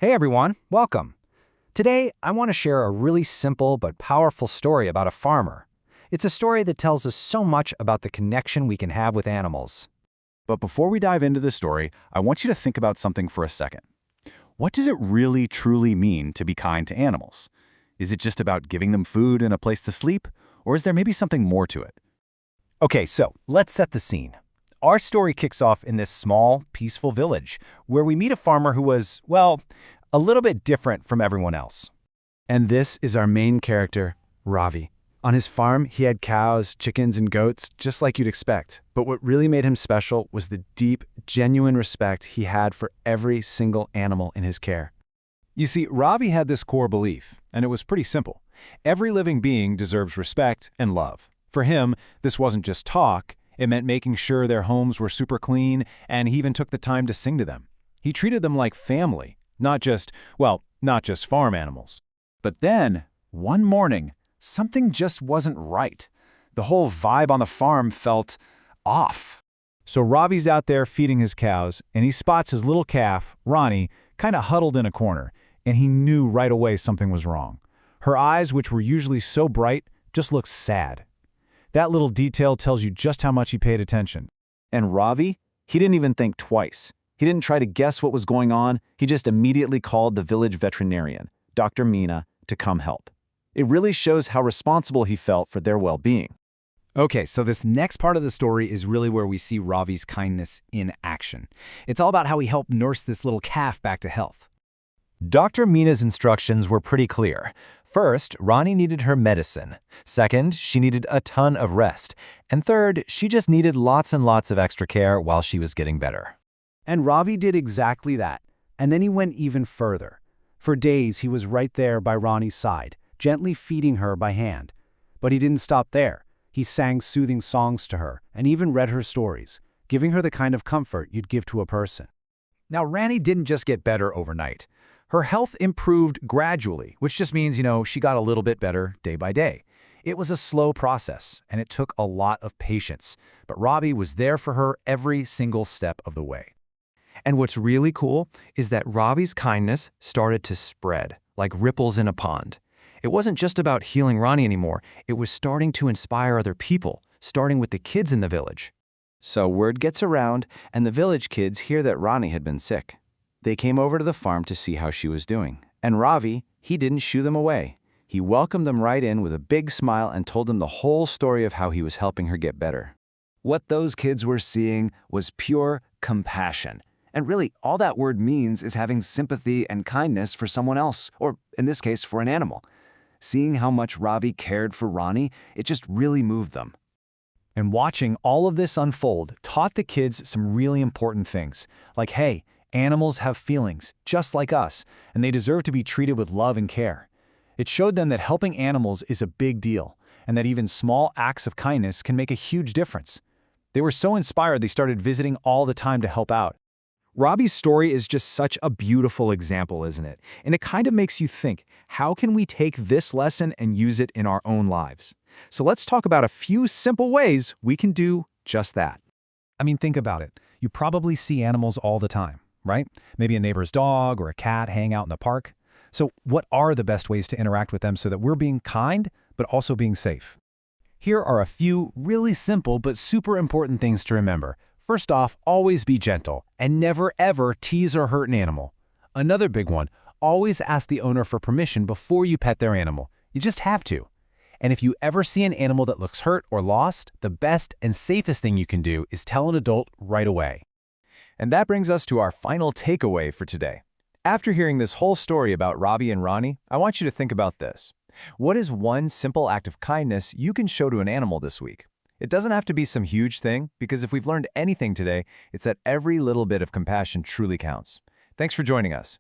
Hey everyone, welcome. Today, I want to share a really simple but powerful story about a farmer. It's a story that tells us so much about the connection we can have with animals. But before we dive into the story, I want you to think about something for a second. What does it really truly mean to be kind to animals? Is it just about giving them food and a place to sleep? Or is there maybe something more to it? Okay, so let's set the scene. Our story kicks off in this small, peaceful village where we meet a farmer who was, well, a little bit different from everyone else. And this is our main character, Ravi. On his farm, he had cows, chickens, and goats, just like you'd expect. But what really made him special was the deep, genuine respect he had for every single animal in his care. You see, Ravi had this core belief, and it was pretty simple. Every living being deserves respect and love. For him, this wasn't just talk. It meant making sure their homes were super clean, and he even took the time to sing to them. He treated them like family, not just farm animals. But then, one morning, something just wasn't right. The whole vibe on the farm felt off. So Ravi's out there feeding his cows, and he spots his little calf, Rani, kind of huddled in a corner, and he knew right away something was wrong. Her eyes, which were usually so bright, just looked sad. That little detail tells you just how much he paid attention. And Ravi, he didn't even think twice. He didn't try to guess what was going on. He just immediately called the village veterinarian, Dr. Meena, to come help. It really shows how responsible he felt for their well-being. Okay, so this next part of the story is really where we see Ravi's kindness in action. It's all about how he helped nurse this little calf back to health. Dr. Meena's instructions were pretty clear. First, Rani needed her medicine. Second, she needed a ton of rest. And third, she just needed lots and lots of extra care while she was getting better. And Ravi did exactly that. And then he went even further. For days, he was right there by Rani's side, gently feeding her by hand. But he didn't stop there. He sang soothing songs to her and even read her stories, giving her the kind of comfort you'd give to a person. Now, Rani didn't just get better overnight. Her health improved gradually, which just means, she got a little bit better day by day. It was a slow process, and it took a lot of patience, but Ravi was there for her every single step of the way. And what's really cool is that Ravi's kindness started to spread, like ripples in a pond. It wasn't just about healing Rani anymore, it was starting to inspire other people, starting with the kids in the village. So word gets around, and the village kids hear that Rani had been sick. They came over to the farm to see how she was doing. And Ravi, he didn't shoo them away. He welcomed them right in with a big smile and told them the whole story of how he was helping her get better. What those kids were seeing was pure compassion. And really, all that word means is having sympathy and kindness for someone else, or in this case, for an animal. Seeing how much Ravi cared for Rani, it just really moved them. And watching all of this unfold taught the kids some really important things, like, hey, animals have feelings, just like us, and they deserve to be treated with love and care. It showed them that helping animals is a big deal, and that even small acts of kindness can make a huge difference. They were so inspired they started visiting all the time to help out. Ravi's story is just such a beautiful example, isn't it? And it kind of makes you think, how can we take this lesson and use it in our own lives? So let's talk about a few simple ways we can do just that. I mean, think about it. You probably see animals all the time, right? Maybe a neighbor's dog or a cat hang out in the park. So what are the best ways to interact with them so that we're being kind, but also being safe? Here are a few really simple but super important things to remember. First off, always be gentle and never ever tease or hurt an animal. Another big one, always ask the owner for permission before you pet their animal. You just have to. And if you ever see an animal that looks hurt or lost, the best and safest thing you can do is tell an adult right away. And that brings us to our final takeaway for today. After hearing this whole story about Ravi and Rani, I want you to think about this. What is one simple act of kindness you can show to an animal this week? It doesn't have to be some huge thing, because if we've learned anything today, it's that every little bit of compassion truly counts. Thanks for joining us.